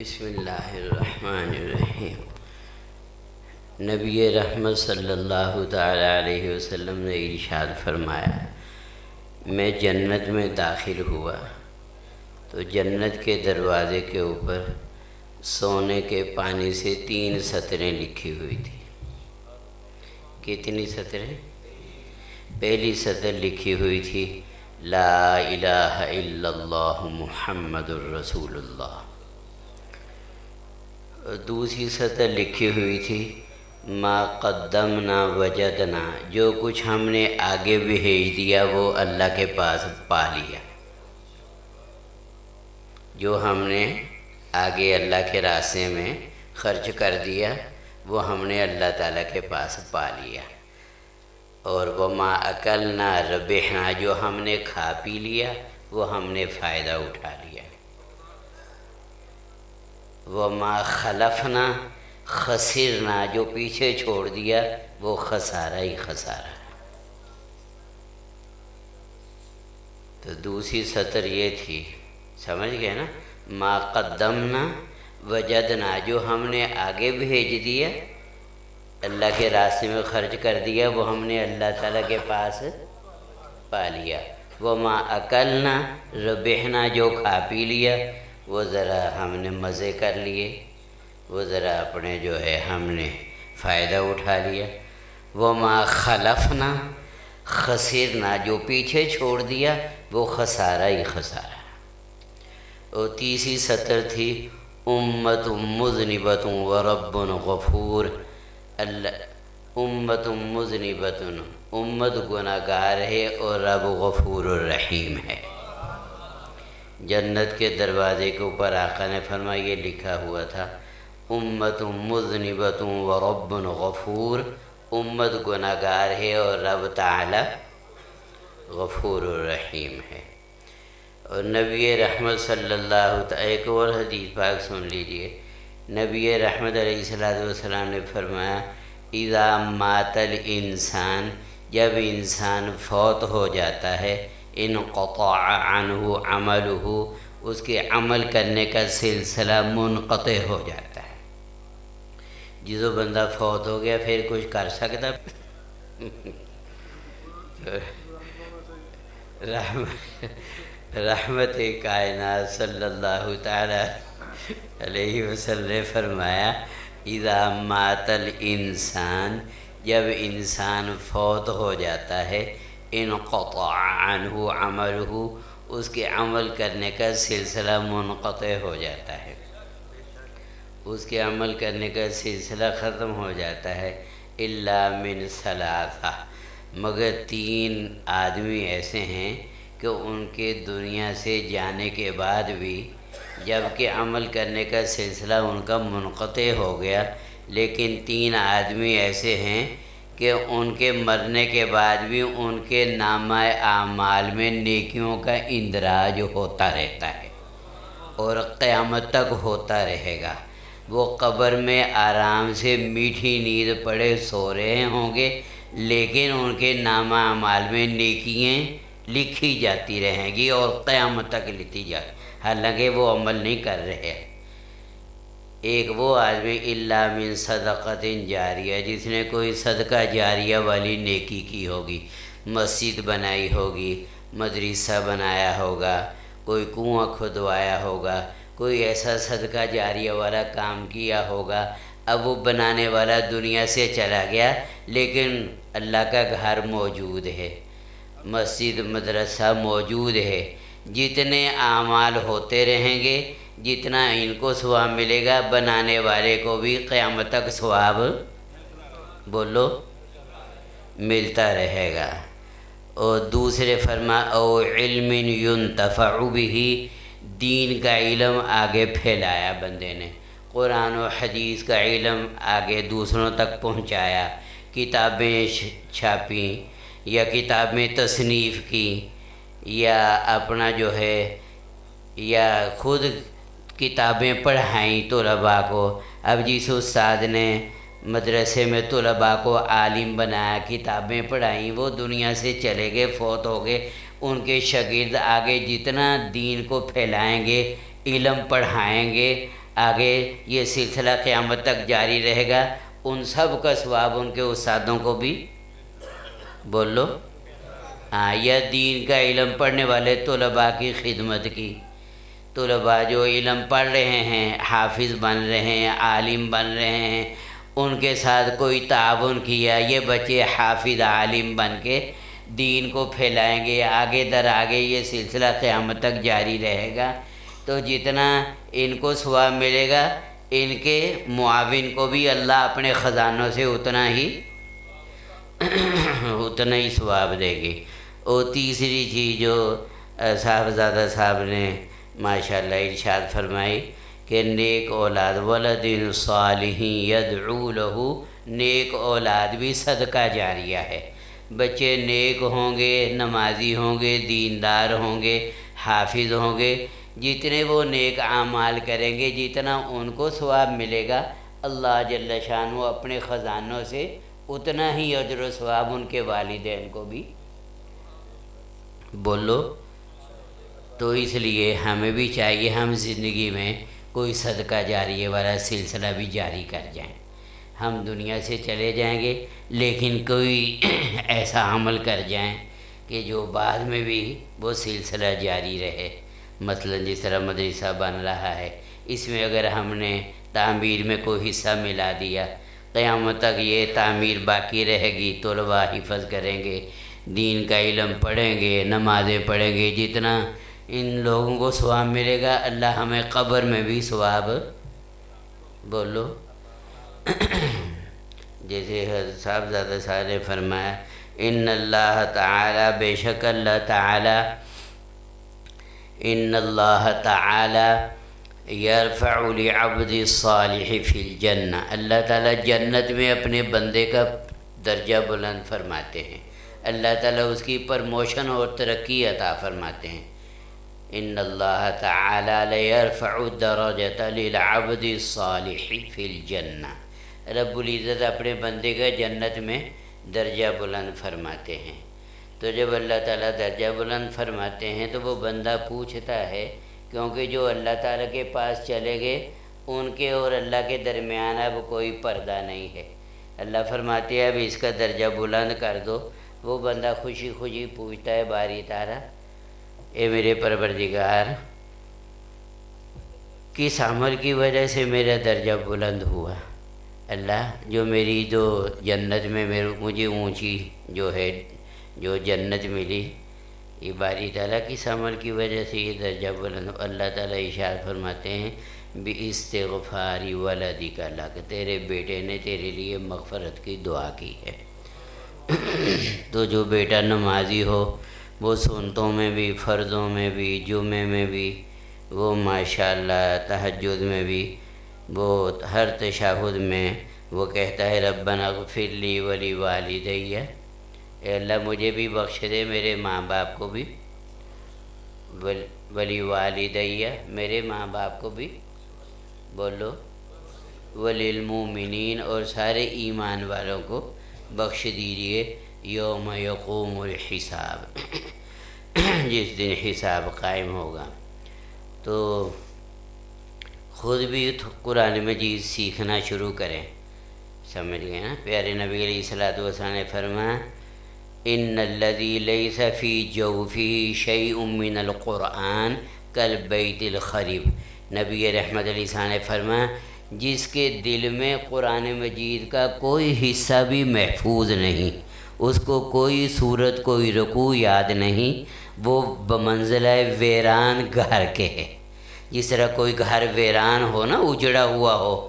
بسم اللہ الرحمن الرحیم۔ نبی رحمت صلی اللہ تعالیٰ علیہ وسلم نے ارشاد فرمایا، میں جنت میں داخل ہوا تو جنت کے دروازے کے اوپر سونے کے پانی سے 3 سطریں لکھی ہوئی تھی۔ کتنی سطریں؟ پہلی سطر لکھی ہوئی تھی لا الہ الا اللہ محمد الرسول اللہ، دوسری سطر لکھی ہوئی تھی ما قدمنا وجدنا، جو کچھ ہم نے آگے بھیج دیا وہ اللہ کے پاس پا لیا، جو ہم نے آگے اللہ کے راستے میں خرچ کر دیا وہ ہم نے اللہ تعالیٰ کے پاس پا لیا۔ اور وما اکلنا ربحنا، جو ہم نے کھا پی لیا وہ ہم نے فائدہ اٹھا لیا۔ وما خلفنا خسرنا، جو پیچھے چھوڑ دیا وہ خسارہ ہی خسارہ ہے۔ تو دوسری سطر یہ تھی، سمجھ گئے نا؟ ما قدمنا وجدنا، جو ہم نے آگے بھیج دیا اللہ کے راستے میں خرچ کر دیا وہ ہم نے اللہ تعالیٰ کے پاس پا لیا۔ وما اکلنا ربحنا، جو کھا پی لیا وہ ذرا ہم نے مزے کر لیے، وہ ذرا اپنے جو ہے ہم نے فائدہ اٹھا لیا۔ وما خلفنا خسرنا، جو پیچھے چھوڑ دیا وہ خسارہ ہی خسارہ۔ اور تیسری سطر تھی امت مذنبۃ ورب غفور، امت مذنبۃ، امت گناہ گار ہے اور رب غفور الرحیم ہے۔ جنت کے دروازے کے اوپر آقا نے فرمایا، یہ لکھا ہوا تھا امت مذنبۃ ورب غفور، امت گناہ گار ہے اور رب تعالی غفور الرحیم ہے۔ اور نبی رحمت صلی اللہ تعالیٰ، ایک اور حدیث پاک سن لیجئے، نبی رحمت علیہ السلام نے فرمایا اذا مات الانسان، جب انسان فوت ہو جاتا ہے انقطع عنہ عملہ، اس کے عمل کرنے کا سلسلہ منقطع ہو جاتا ہے۔ جسو بندہ فوت ہو گیا پھر کچھ کر سکتا؟ رحمت کائنات صلی اللہ تعالی علیہ وسلم نے فرمایا اذا مات الانسان، جب انسان فوت ہو جاتا ہے انقطع عنہ عملہ، اس کے عمل کرنے کا سلسلہ منقطع ہو جاتا ہے، اس کے عمل کرنے کا سلسلہ ختم ہو جاتا ہے۔ الا من ثلاثہ، مگر 3 آدمی ایسے ہیں کہ ان کے دنیا سے جانے کے بعد بھی جب کہ عمل کرنے کا سلسلہ ان کا منقطع ہو گیا، لیکن 3 آدمی ایسے ہیں کہ ان کے مرنے کے بعد بھی ان کے نامہ اعمال میں نیکیوں کا اندراج ہوتا رہتا ہے اور قیامت تک ہوتا رہے گا۔ وہ قبر میں آرام سے میٹھی نیند پڑے سو رہے ہوں گے، لیکن ان کے نامہ اعمال میں نیکیاں لکھی جاتی رہیں گی اور قیامت تک لکھی جائے، حالانکہ وہ عمل نہیں کر رہے۔ ایک وہ آدمی الا من صدقۃ جاریہ، جس نے کوئی صدقہ جاریہ والی نیکی کی ہوگی، مسجد بنائی ہوگی، مدرسہ بنایا ہوگا، کوئی کنواں کھدوایا ہوگا، کوئی ایسا صدقہ جاریہ والا کام کیا ہوگا۔ اب وہ بنانے والا دنیا سے چلا گیا لیکن اللہ کا گھر موجود ہے، مسجد مدرسہ موجود ہے، جتنے اعمال ہوتے رہیں گے جتنا ان کو ثواب ملے گا بنانے والے کو بھی قیامت تک ثواب بولو ملتا رہے گا۔ اور دوسرے فرما او علم ينتفع به، دین کا علم آگے پھیلایا بندے نے، قرآن و حدیث کا علم آگے دوسروں تک پہنچایا، کتابیں چھاپیں یا کتابیں تصنیف کی یا اپنا جو ہے یا خود کتابیں پڑھائیں طلباء کو۔ اب جس استاد نے مدرسے میں طلباء کو عالم بنایا، کتابیں پڑھائیں، وہ دنیا سے چلے گئے، فوت ہو گئے، ان کے شاگرد آگے جتنا دین کو پھیلائیں گے، علم پڑھائیں گے، آگے یہ سلسلہ قیامت تک جاری رہے گا، ان سب کا ثواب ان کے استادوں کو بھی بول لو، ہاں، یا دین کا علم پڑھنے والے طلباء کی خدمت کی، طلباء جو علم پڑھ رہے ہیں، حافظ بن رہے ہیں، عالم بن رہے ہیں، ان کے ساتھ کوئی تعاون کیا، یہ بچے حافظ عالم بن کے دین کو پھیلائیں گے، آگے در آگے یہ سلسلہ قیامت تک جاری رہے گا، تو جتنا ان کو ثواب ملے گا، ان کے معاون کو بھی اللہ اپنے خزانوں سے اتنا ہی ثواب دے گی۔ اور تیسری چیز جو صاحبزادہ صاحب نے ماشاءاللہ ارشاد فرمائی کہ نیک اولاد، ولد صالح یدعو لہ، نیک اولاد بھی صدقہ جاریہ ہے۔ بچے نیک ہوں گے، نمازی ہوں گے، دیندار ہوں گے، حافظ ہوں گے، جتنے وہ نیک اعمال کریں گے، جتنا ان کو ثواب ملے گا، اللہ جل شانہ اپنے خزانوں سے اتنا ہی اجر و ثواب ان کے والدین کو بھی بولو۔ تو اس لیے ہمیں بھی چاہیے ہم زندگی میں کوئی صدقہ جاریہ والا سلسلہ بھی جاری کر جائیں۔ ہم دنیا سے چلے جائیں گے، لیکن کوئی ایسا عمل کر جائیں کہ جو بعد میں بھی وہ سلسلہ جاری رہے۔ مثلا جس طرح مدرسہ بن رہا ہے، اس میں اگر ہم نے تعمیر میں کوئی حصہ ملا دیا، قیامت تک یہ تعمیر باقی رہے گی، طلباء حفظ کریں گے، دین کا علم پڑھیں گے، نمازیں پڑھیں گے، جتنا ان لوگوں کو ثواب ملے گا، اللہ ہمیں قبر میں بھی ثواب بولو۔ جیسے حضرت صاحبزادہ صاحب نے فرمایا، ان اللہ تعالی، بے شک اللہ تعالی، ان اللہ تعالی یرفع لعبد الصالح فی الجنہ، اللہ تعالیٰ جنت میں اپنے بندے کا درجہ بلند فرماتے ہیں، اللہ تعالیٰ اس کی پرموشن اور ترقی عطا فرماتے ہیں۔ ان اللہ تعالی لیرفع الدرجۃ للعبد الصالح فی الجنہ، رب العزت اپنے بندے کا جنت میں درجہ بلند فرماتے ہیں۔ تو جب اللہ تعالیٰ درجہ بلند فرماتے ہیں تو وہ بندہ پوچھتا ہے، کیونکہ جو اللہ تعالیٰ کے پاس چلے گئے، ان کے اور اللہ کے درمیان اب کوئی پردہ نہیں ہے۔ اللہ فرماتے ہیں اب اس کا درجہ بلند کر دو، وہ بندہ خوشی خوشی پوچھتا ہے باری تعالیٰ، اے میرے پروردگار، کس عمل کی وجہ سے میرا درجہ بلند ہوا؟ اللہ، جو میری جو جنت میں مجھے اونچی جو جنت ملی، یہ باری تعالیٰ کس عمل کی وجہ سے یہ درجہ بلند ہوا؟ اللہ تعالیٰ ارشاد فرماتے ہیں، باستغفار ولدک لک، تیرے بیٹے نے تیرے لیے مغفرت کی دعا کی ہے۔ تو جو بیٹا نمازی ہو، وہ سنتوں میں بھی، فرضوں میں بھی، جمعے میں بھی، وہ ماشاءاللہ تہجد میں بھی، وہ ہر تشہد میں وہ کہتا ہے ربنا اغفر لی ولی والدی، اے اللہ مجھے بھی بخش دے، میرے ماں باپ کو بھی، ولی والدی، میرے ماں باپ کو بھی بولو، وللمومنین، اور سارے ایمان والوں کو بخش دیجیے، یوم یقوم الحساب، جس دن حساب قائم ہوگا۔ تو خود بھی قرآن مجید سیکھنا شروع کریں، سمجھ گئے نا؟ پیارے نبی علیہ الصلوۃ والسلام نے فرمایا، ان الذی لیس فی جوفہ شیء من القرآن کالبیت الخرب، نبی رحمت علیہ السلام نے فرمایا، جس کے دل میں قرآن مجید کا کوئی حصہ بھی محفوظ نہیں، اس کو کوئی صورت، کوئی رکوع یاد نہیں، وہ بمنزلہ ویران گھر کے ہے۔ جس طرح کوئی گھر ویران ہو نا، اجڑا ہوا ہو،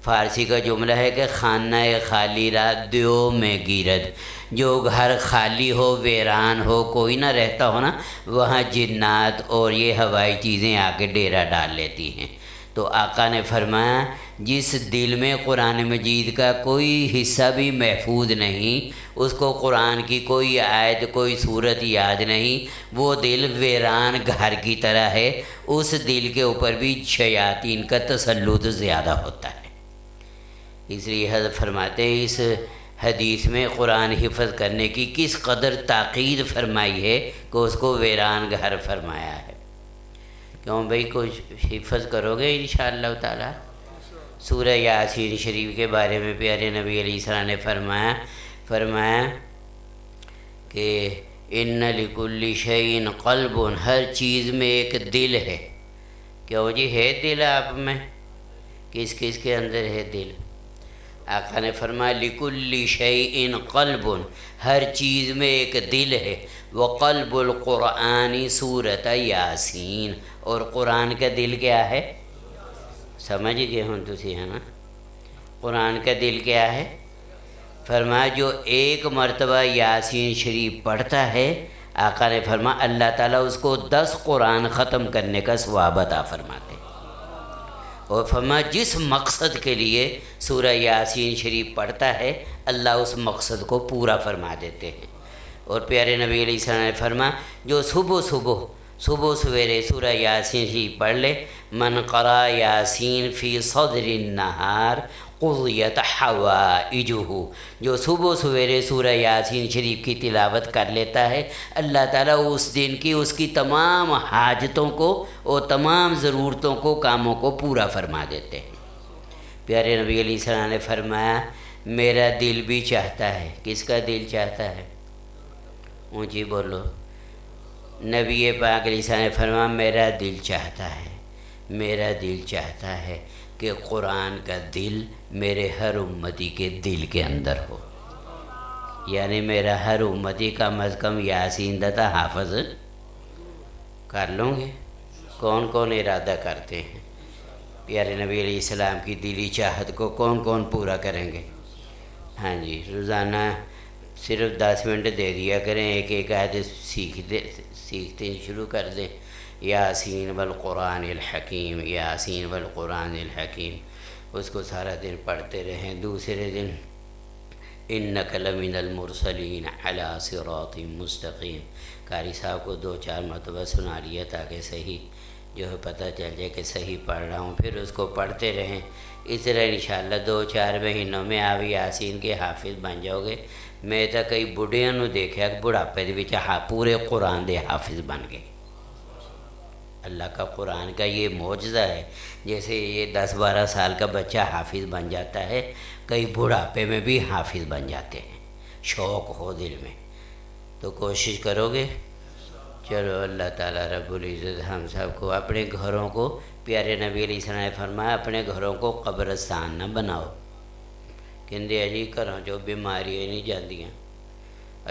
فارسی کا جملہ ہے کہ خانہ خالی را دیو میں گیرد، جو گھر خالی ہو، ویران ہو، کوئی نہ رہتا ہو نا، وہاں جنات اور یہ ہوائی چیزیں آ کے ڈیرا ڈال لیتی ہیں۔ تو آقا نے فرمایا، جس دل میں قرآن مجید کا کوئی حصہ بھی محفوظ نہیں، اس کو قرآن کی کوئی آیت، کوئی صورت یاد نہیں، وہ دل ویران گھر کی طرح ہے، اس دل کے اوپر بھی شیاطین کا تسلط زیادہ ہوتا ہے۔ اس لیے حضرت فرماتے ہیں اس حدیث میں قرآن حفظ کرنے کی کس قدر تاکید فرمائی ہے کہ اس کو ویران گھر فرمایا ہے، کیوں بھائی کچھ حفظ کرو گے انشاءاللہ تعالی؟ سورہ یاسین شریف کے بارے میں پیارے نبی علیہ السلام نے فرمایا کہ ان لکل شیء قلب، ہر چیز میں ایک دل ہے۔ کیوں جی ہے دل آپ میں؟ کس کس کے اندر ہے دل؟ آقا نے فرمایا لکل شیء قلب، ہر چیز میں ایک دل ہے۔ وقلب القرآن سورۃ یاسین، اور قرآن کا دل کیا ہے؟ سمجھ گئے ہوں تسی ہے نا؟ قرآن کا دل کیا ہے؟ فرمایا جو ایک مرتبہ یاسین شریف پڑھتا ہے، آقا نے فرمایا اللہ تعالیٰ اس کو 10 قرآن ختم کرنے کا ثواب عطا فرماتے ہیں۔ اور فرمایا جس مقصد کے لیے سورہ یاسین شریف پڑھتا ہے اللہ اس مقصد کو پورا فرما دیتے ہیں۔ اور پیارے نبی علیہ السلام نے فرمایا جو صبح سویرے سورہ یاسین شریف پڑھ لے، من قرأ یاسین فی صدر النہار قضیت حوائجہ، جو صبح سویرے سورہ یاسین شریف کی تلاوت کر لیتا ہے اللہ تعالیٰ اس دن کی اس کی تمام حاجتوں کو اور تمام ضرورتوں کو، کاموں کو پورا فرما دیتے ہیں۔ پیارے نبی علیہ السلام نے فرمایا میرا دل بھی چاہتا ہے۔ کس کا دل چاہتا ہے؟ اونچی بولو۔ نبی پاک علیہ السلام نے فرمایا میرا دل چاہتا ہے کہ قرآن کا دل میرے ہر امتی کے دل کے اندر ہو، یعنی میرا ہر امتی کم از کم یاسین دتا حافظ کر لوں گے۔ کون کون ارادہ کرتے ہیں؟ پیارے نبی علیہ السلام کی دلی چاہت کو کون کون پورا کریں گے؟ ہاں جی، روزانہ صرف 10 منٹ دے دیا کریں، ایک آیت سیکھتے شروع کر دیں۔ یاسین والقرآن الحکیم، یاسین والقرآن الحکیم، اس کو سارا دن پڑھتے رہیں۔ دوسرے دن انک لمن المرسلین علی صراط مستقیم، قاری صاحب کو 2-4 مرتبہ سنا لیا تاکہ صحیح جو ہے پتہ چل جائے کہ صحیح پڑھ رہا ہوں، پھر اس کو پڑھتے رہیں۔ اس طرح انشاءاللہ 2-4 مہینوں میں آپ یاسین کے حافظ بن جاؤ گے۔ میں تو کئی بڑھیاں نو دیکھا کہ بڑھاپے دے وچ پورے قرآن دے حافظ بن گئے۔ اللہ کا قرآن کا یہ معجزہ ہے، جیسے یہ 10-12 سال کا بچہ حافظ بن جاتا ہے، کئی بڑھاپے میں بھی حافظ بن جاتے ہیں، شوق ہو دل میں تو کوشش کرو گے۔ چلو اللہ تعالیٰ رب العزت ہم سب کو اپنے گھروں کو، پیارے نبی علیہ السلام نے فرمایا اپنے گھروں کو قبرستان نہ بناؤ۔ کہندے جی گھروں چو بیماریاں نہیں جاندیاں،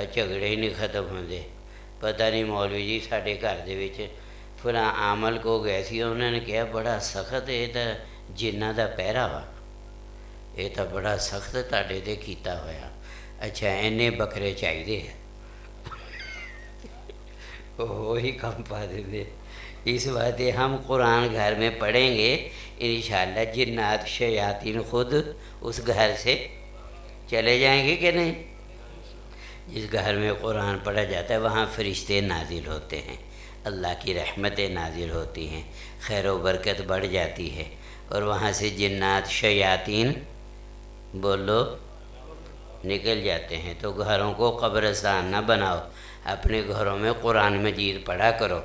جھگڑے ہی نہیں ختم ہوندے۔ پتہ نہیں مولوی جی ساڈے گھر دے وچ فلاں عمل کو گئے سی، انہوں نے کہا بڑا سخت یہ تو جنہ دا پہرا وا، یہ تو بڑا سخت تاڈے تے کیتا ہویا۔ اچھا اینے بکرے چاہیے، وہی کم پا دیں۔ اس واسطے ہم قرآن گھر میں پڑھیں گے انشاءاللہ جنات شیاطین خود اس گھر سے چلے جائیں گے کہ نہیں؟ جس گھر میں قرآن پڑھا جاتا ہے وہاں فرشتے نازل ہوتے ہیں، اللہ کی رحمتیں نازل ہوتی ہیں، خیر و برکت بڑھ جاتی ہے، اور وہاں سے جنات شیاطین بولو نکل جاتے ہیں۔ تو گھروں کو قبرستان نہ بناؤ، اپنے گھروں میں قرآن مجید پڑھا کرو،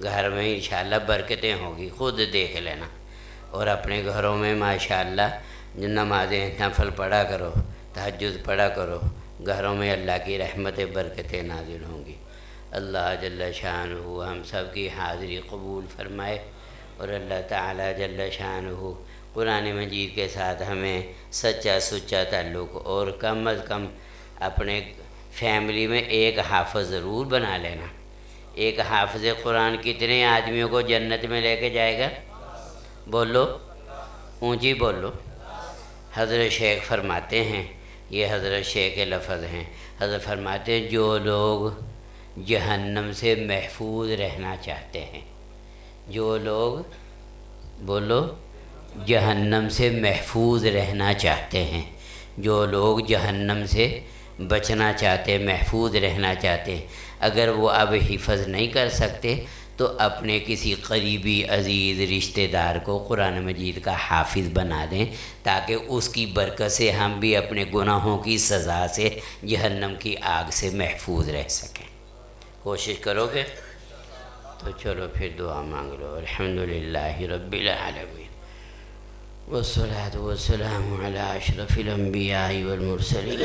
گھر میں انشاءاللہ برکتیں ہوں گی، خود دیکھ لینا۔ اور اپنے گھروں میں ماشاءاللہ نمازیں نفل پڑھا کرو، تہجد پڑھا کرو، گھروں میں اللہ کی رحمتیں برکتیں نازل ہوں گی۔ اللہ جل شانہ ہم سب کی حاضری قبول فرمائے، اور اللہ تعالی جل شانہ قرآن مجید کے ساتھ ہمیں سچا تعلق، اور کم از کم اپنے فیملی میں ایک حافظ ضرور بنا لینا۔ ایک حافظ قرآن کتنے آدمیوں کو جنت میں لے کے جائے گا؟ بولو اونچی بولو۔ حضرت شیخ فرماتے ہیں، یہ حضرت شیخ کے لفظ ہیں، حضرت فرماتے ہیں جو لوگ جہنم سے محفوظ رہنا چاہتے ہیں، جو لوگ بولو جہنم سے محفوظ رہنا چاہتے ہیں، جو لوگ جہنم سے بچنا چاہتے، محفوظ رہنا چاہتے، اگر وہ اب حفظ نہیں کر سکتے تو اپنے کسی قریبی عزیز رشتہ دار کو قرآن مجید کا حافظ بنا دیں، تاکہ اس کی برکت سے ہم بھی اپنے گناہوں کی سزا سے، جہنم کی آگ سے محفوظ رہ سکیں۔ کوشش کرو گے تو تو چلو پھر دعا مانگ لو۔ الحمدللہ رب العالمین والصلاة والسلام على أشرف الأنبياء والمرسلين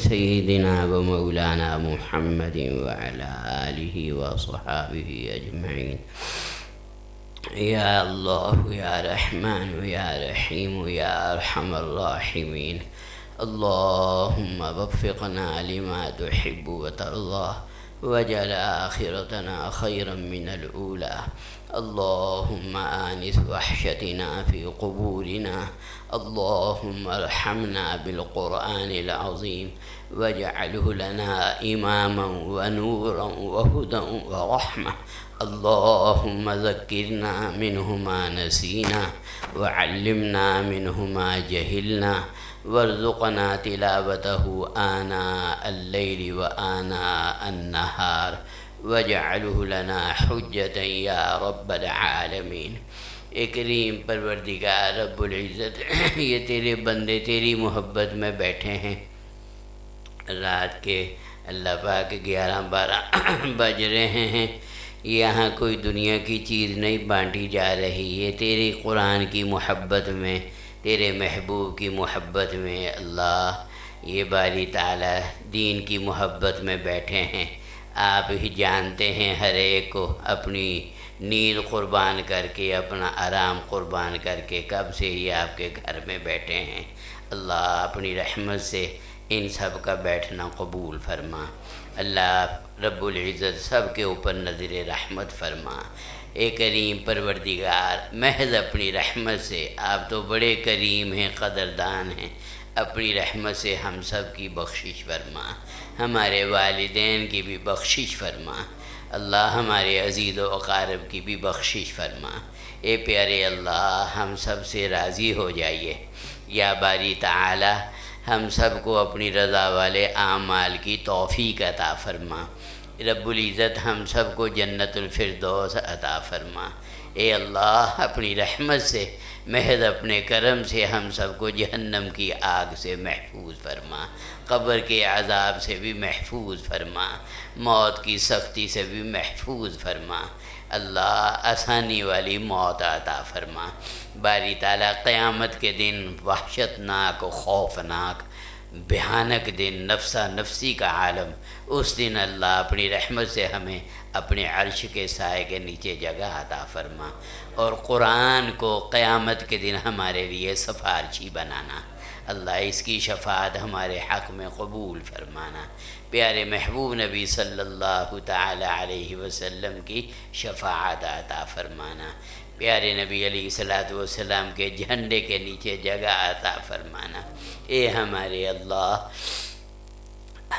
سيدنا ومولانا محمد وعلى آله وصحابه أجمعين. يا الله يا رحمن يا رحيم يا أرحم الراحمين، اللهم وفقنا لما تحب وترضى واجعل آخرتنا خيرا من الأولى. اللهم آنس وحشتنا في قبورنا، اللهم ارحمنا بالقرآن العظيم واجعله لنا إماما ونورا وهدى ورحمة. اللهم ذكرنا منه ما نسينا وعلمنا منه ما جهلنا وارزقنا تلاوته آناء الليل وآناء النهار واجعله لنا حجة یا رب العالمین. اے کریم پروردگار رب العزت، یہ تیرے بندے تیری محبت میں بیٹھے ہیں، رات کے اللہ پاک 11-12 بج رہے ہیں، یہاں کوئی دنیا کی چیز نہیں بانٹی جا رہی ہے، تیری قرآن کی محبت میں، تیرے محبوب کی محبت میں اللہ یہ باری تعالیٰ دین کی محبت میں بیٹھے ہیں. آپ ہی جانتے ہیں ہر ایک کو اپنی نیند قربان کر کے، اپنا آرام قربان کر کے کب سے ہی آپ کے گھر میں بیٹھے ہیں. اللہ اپنی رحمت سے ان سب کا بیٹھنا قبول فرما. اللہ رب العزت سب کے اوپر نظر رحمت فرما. اے کریم پروردگار، محض اپنی رحمت سے، آپ تو بڑے کریم ہیں، قدردان ہیں، اپنی رحمت سے ہم سب کی بخشش فرما، ہمارے والدین کی بھی بخشش فرما. اللہ ہمارے عزیز و اقارب کی بھی بخشش فرما. اے پیارے اللہ، ہم سب سے راضی ہو جائیے. یا باری تعالی، ہم سب کو اپنی رضا والے اعمال کی توفیق عطا فرما. رب العزت ہم سب کو جنت الفردوس عطا فرما. اے اللہ، اپنی رحمت سے، محض اپنے کرم سے ہم سب کو جہنم کی آگ سے محفوظ فرما، قبر کے عذاب سے بھی محفوظ فرما، موت کی سختی سے بھی محفوظ فرما. اللہ آسانی والی موت عطا فرما. باری تعالیٰ، قیامت کے دن وحشتناک و خوفناک بھیانک دن، نفسا نفسی کا عالم، اس دن اللہ اپنی رحمت سے ہمیں اپنے عرش کے سائے کے نیچے جگہ عطا فرما، اور قرآن کو قیامت کے دن ہمارے لیے سفارشی بنانا. اللہ اس کی شفاعت ہمارے حق میں قبول فرمانا. پیارے محبوب نبی صلی اللہ تعالی علیہ وسلم کی شفاعت عطا فرمانا. پیارے نبی علیہ السلام کے جھنڈے کے نیچے جگہ عطا فرمانا. اے ہمارے اللہ،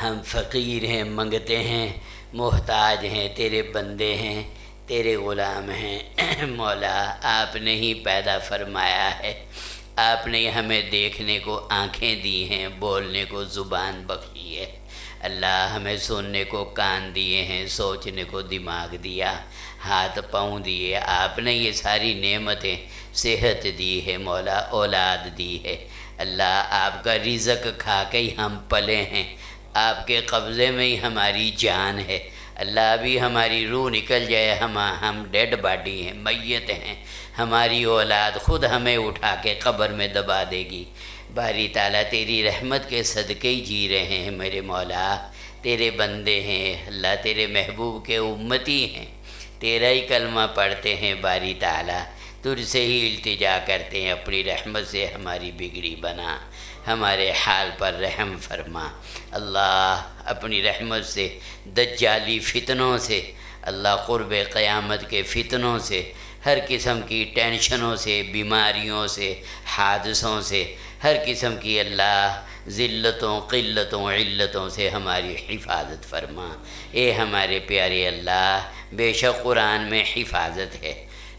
ہم فقیر ہیں، منگتے ہیں، محتاج ہیں، تیرے بندے ہیں، تیرے غلام ہیں. مولا، آپ نے ہی پیدا فرمایا ہے، آپ نے ہمیں دیکھنے کو آنکھیں دی ہیں، بولنے کو زبان بخشی ہے. اللہ ہمیں سننے کو کان دیے ہیں، سوچنے کو دماغ دیا، ہاتھ پاؤں دیے. آپ نے یہ ساری نعمتیں، صحت دی ہے مولا، اولاد دی ہے. اللہ آپ کا رزق کھا کے ہی ہم پلے ہیں، آپ کے قبضے میں ہی ہماری جان ہے. اللہ ابھی ہماری روح نکل جائے، ہم ڈیڈ باڈی ہیں، میت ہیں، ہماری اولاد خود ہمیں اٹھا کے قبر میں دبا دے گی. باری تعالیٰ تیری رحمت کے صدقے ہی جی رہے ہیں میرے مولا. تیرے بندے ہیں اللہ، تیرے محبوب کے امتی ہیں، تیرا ہی کلمہ پڑھتے ہیں. باری تعالیٰ تجھ سے ہی التجا کرتے ہیں، اپنی رحمت سے ہماری بگڑی بنا، ہمارے حال پر رحم فرما. اللہ اپنی رحمت سے دجالی فتنوں سے، اللہ قرب قیامت کے فتنوں سے، ہر قسم کی ٹینشنوں سے، بیماریوں سے، حادثوں سے، ہر قسم کی اللہ ذلتوں، قلتوں، علتوں سے ہماری حفاظت فرما. اے ہمارے پیارے اللہ، بے شک قرآن میں حفاظت ہے.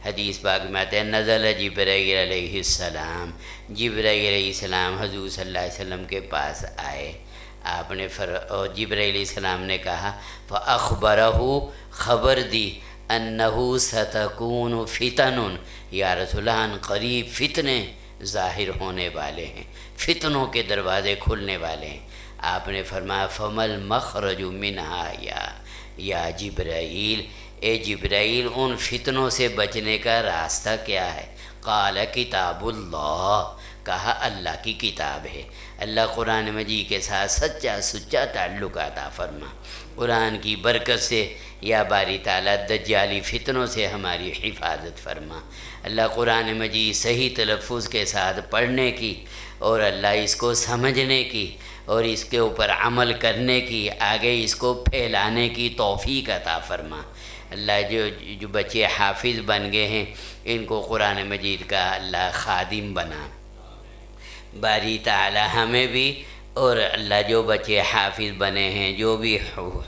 حدیث پاک میں آتا ہے، نزل جبرائیل علیہ السلام، جبرائیل علیہ السلام حضور صلی اللہ علیہ وسلم کے پاس آئے. آپ نے جبرائیل علیہ السلام نے کہا، فَأَخْبَرَهُ، خبر دی، أَنَّهُ سَتَكُونُ فِتَنٌ، یا رسول اللہ قریب فتنے ظاہر ہونے والے ہیں، فتنوں کے دروازے کھلنے والے ہیں. آپ نے فرمایا، فَمَا الْمَخْرَجُ مِنْهَا یا جبرائیل، اے جبرائیل ان فتنوں سے بچنے کا راستہ کیا ہے؟ قال کتاب اللہ، کہا اللہ کی کتاب ہے۔ اللہ قرآن مجید کے ساتھ سچا سچا تعلق عطا فرما۔ قرآن کی برکت سے یا باری تعالیٰ دجالی فتنوں سے ہماری حفاظت فرما۔ اللہ قرآن مجید صحیح تلفظ کے ساتھ پڑھنے کی اور اللہ اس کو سمجھنے کی اور اس کے اوپر عمل کرنے کی، آگے اس کو پھیلانے کی توفیق عطا فرما۔ اللہ جو بچے حافظ بن گئے ہیں ان کو قرآن مجید کا اللہ خادم بنا۔ باری تعالی ہمیں بھی، اور اللہ جو بچے حافظ بنے ہیں، جو بھی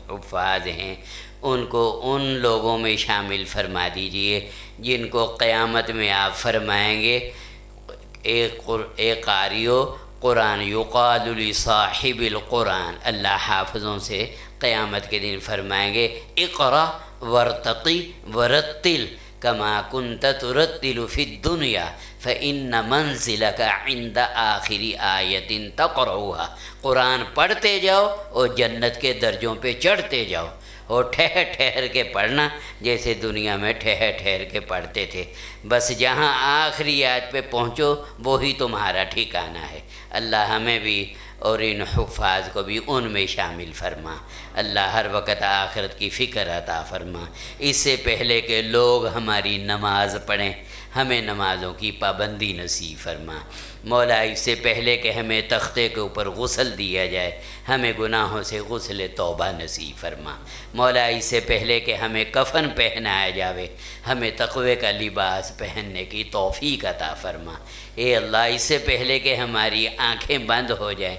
حفاظ ہیں، ان کو ان لوگوں میں شامل فرما دیجئے جن کو قیامت میں آپ فرمائیں گے اے قاریو قرآن یقال لصاحب القرآن، اللہ حافظوں سے قیامت کے دن فرمائیں گے اقرا ورتقی ورتل کما کنت ترتل فی الدنیا فإن منزلک عند آخر آیت تقرؤها، قرآن پڑھتے جاؤ اور جنت کے درجوں پہ چڑھتے جاؤ، اور ٹھہر ٹھہر کے پڑھنا جیسے دنیا میں ٹھہر ٹھہر کے پڑھتے تھے، بس جہاں آخری آیت پہ پہنچو وہی تمہارا ٹھکانہ ہے۔ اللہ ہمیں بھی اور ان حفاظ کو بھی ان میں شامل فرما۔ اللہ ہر وقت آخرت کی فکر عطا فرما۔ اس سے پہلے کہ لوگ ہماری نماز پڑھیں ہمیں نمازوں کی پابندی نصیب فرما۔ مولا اس سے پہلے کہ ہمیں تختے کے اوپر غسل دیا جائے ہمیں گناہوں سے غسل توبہ نصیب فرما۔ مولا اس سے پہلے کہ ہمیں کفن پہنایا جاوے ہمیں تقوی کا لباس پہننے کی توفیق عطا فرما۔ اے اللہ اس سے پہلے کہ ہماری آنکھیں بند ہو جائیں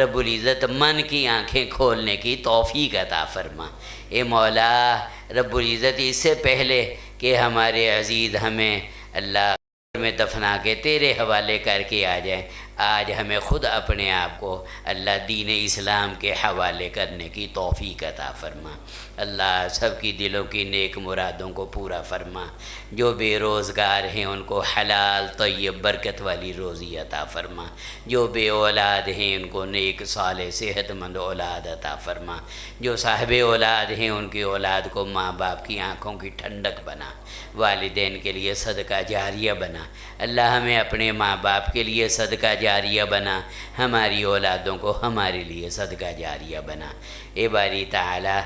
رب العزت من کی آنکھیں کھولنے کی توفیق عطا فرما۔ اے مولا رب العزت اس سے پہلے کہ ہمارے عزیز ہمیں اللہ میں دفنا کے تیرے حوالے کر کے آ جائیں، آج ہمیں خود اپنے آپ کو اللہ دین اسلام کے حوالے کرنے کی توفیق عطا فرما۔ اللہ سب کی دلوں کی نیک مرادوں کو پورا فرما۔ جو بے روزگار ہیں ان کو حلال طیب برکت والی روزی عطا فرما۔ جو بے اولاد ہیں ان کو نیک صالح صحت مند اولاد عطا فرما۔ جو صاحب اولاد ہیں ان کی اولاد کو ماں باپ کی آنکھوں کی ٹھنڈک بنا، والدین کے لیے صدقہ جاریہ بنا۔ اللہ ہمیں اپنے ماں باپ کے لیے صدقہ جاریہ بنا، ہماری اولادوں کو ہمارے لیے صدقہ جاریہ بنا۔ اے باری تعالی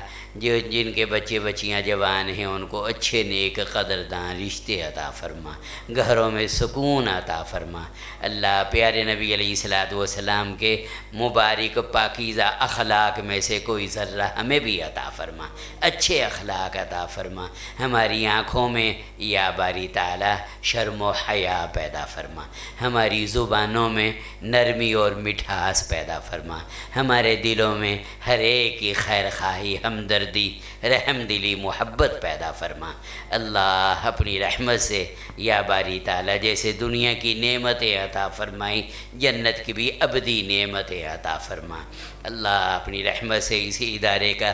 جن کے بچے بچیاں جوان ہیں ان کو اچھے نیک قدردان رشتے عطا فرما، گھروں میں سکون عطا فرما۔ اللہ پیارے نبی علیہ الصلوۃ والسلام کے مبارک پاکیزہ اخلاق میں سے کوئی ذرہ ہمیں بھی عطا فرما، اچھے اخلاق عطا فرما۔ ہماری آنکھوں میں یا باری تعالی شرم و حیا پیدا فرما، ہماری زبانوں میں نرمی اور مٹھاس پیدا فرما، ہمارے دلوں میں ہر ایک کی خیر خواہی، ہمدردی، رحم دلی، محبت پیدا فرما۔ اللہ اپنی رحمت سے یا باری تعالی جیسے دنیا کی نعمتیں عطا فرمائی جنت کی بھی ابدی نعمتیں عطا فرما۔ اللہ اپنی رحمت سے اسی ادارے کا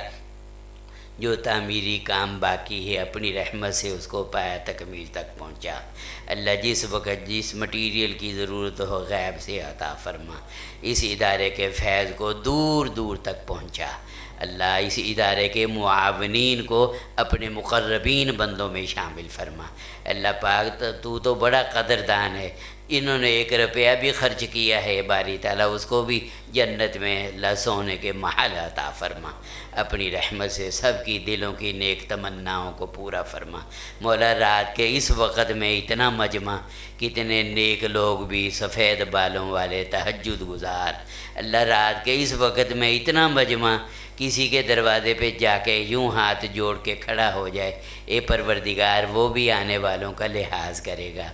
جو تعمیری کام باقی ہے اپنی رحمت سے اس کو پایا تکمیل تک پہنچا۔ اللہ جس وقت جس مٹیریل کی ضرورت ہو غیب سے عطا فرما، اس ادارے کے فیض کو دور دور تک پہنچا۔ اللہ اس ادارے کے معاونین کو اپنے مقربین بندوں میں شامل فرما۔ اللہ پاک تو بڑا قدردان ہے، انہوں نے 1 روپیہ بھی خرچ کیا ہے باری تعالیٰ اس کو بھی جنت میں اللہ سونے کے محل عطا فرما۔ اپنی رحمت سے سب کی دلوں کی نیک تمناؤں کو پورا فرما۔ مولا رات کے اس وقت میں اتنا مجمع، کتنے نیک لوگ بھی سفید بالوں والے تہجد گزار، اللہ رات کے اس وقت میں اتنا مجمع کسی کے دروازے پہ جا کے یوں ہاتھ جوڑ کے کھڑا ہو جائے، اے پروردگار وہ بھی آنے والوں کا لحاظ کرے گا،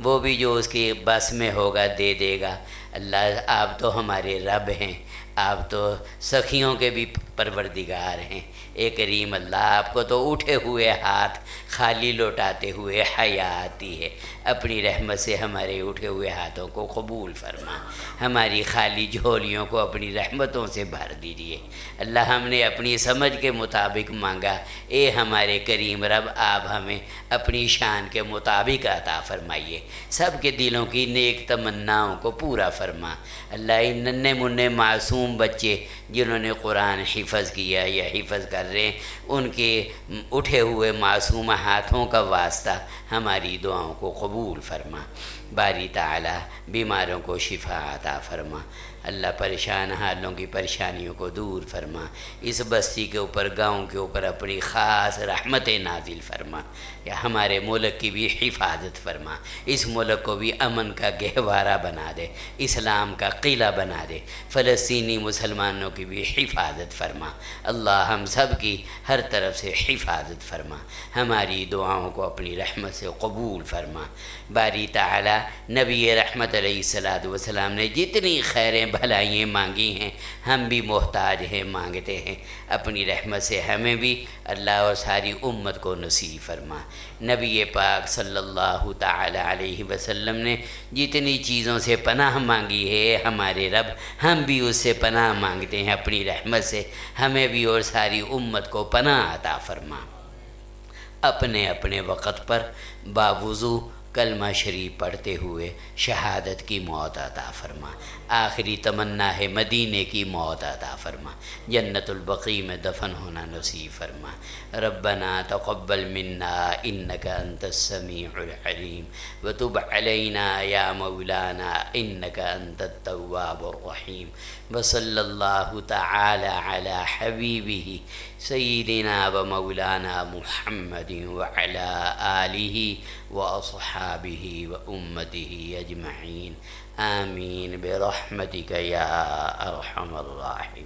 وہ بھی جو اس کی بس میں ہوگا دے دے گا۔ اللہ آپ تو ہمارے رب ہیں، آپ تو سخیوں کے بھی پروردگار ہیں۔ اے کریم اللہ آپ کو تو اٹھے ہوئے ہاتھ خالی لوٹاتے ہوئے حیا آتی ہے، اپنی رحمت سے ہمارے اٹھے ہوئے ہاتھوں کو قبول فرما، ہماری خالی جھولیوں کو اپنی رحمتوں سے بھر دیجیے۔ اللہ ہم نے اپنی سمجھ کے مطابق مانگا، اے ہمارے کریم رب آپ ہمیں اپنی شان کے مطابق عطا فرمائیے، سب کے دلوں کی نیک تمناؤں کو پورا فرمائیے۔ فرما۔ اللہ ان ننھے منھے معصوم بچے جنہوں نے قرآن حفظ کیا یا حفظ کر رہے ہیں، ان کے اٹھے ہوئے معصوم ہاتھوں کا واسطہ ہماری دعاؤں کو قبول فرما۔ باری تعالی بیماروں کو شفا عطا فرما۔ اللہ پریشان حالوں کی پریشانیوں کو دور فرما۔ اس بستی کے اوپر، گاؤں کے اوپر اپنی خاص رحمت نازل فرما۔ یا ہمارے ملک کی بھی حفاظت فرما، اس ملک کو بھی امن کا گہوارہ بنا دے، اسلام کا قلعہ بنا دے۔ فلسطینی مسلمانوں کی بھی حفاظت فرما۔ اللہ ہم سب کی ہر طرف سے حفاظت فرما، ہماری دعاؤں کو اپنی رحمت سے قبول فرما۔ باری تعالی نبی رحمت علیہ السلام نے جتنی خیریں بھلائیاں مانگی ہیں، ہم بھی محتاج ہیں، مانگتے ہیں۔ اپنی رحمت سے ہمیں بھی اللہ اور ساری امت کو نصیب فرما۔ نبی پاک صلی اللہ تعالی علیہ وسلم نے جتنی چیزوں سے پناہ مانگی ہے ہمارے رب، ہم بھی اس سے پناہ مانگتے ہیں اپنی رحمت سے، ہمیں بھی اور ساری امت کو پناہ عطا فرما۔ اپنے اپنے وقت پر باوضو کلمہ شریف پڑھتے ہوئے شہادت کی موت عطا فرما۔ آخری تمنا ہے مدینے کی موت عطا فرما، جنت البقیع میں دفن ہونا نصیب فرما۔ ربنا تقبل منا انک انت السمیع العلیم وتب علینا یا مولانا انک انت التواب الرحیم۔ وصلی اللہ تعالی علی حبیبہ سیدنا و مولانا محمد وعلی آلہ واصحابہ وامتہ اجمعین، آمین برحمتک یا ارحم الراحمین۔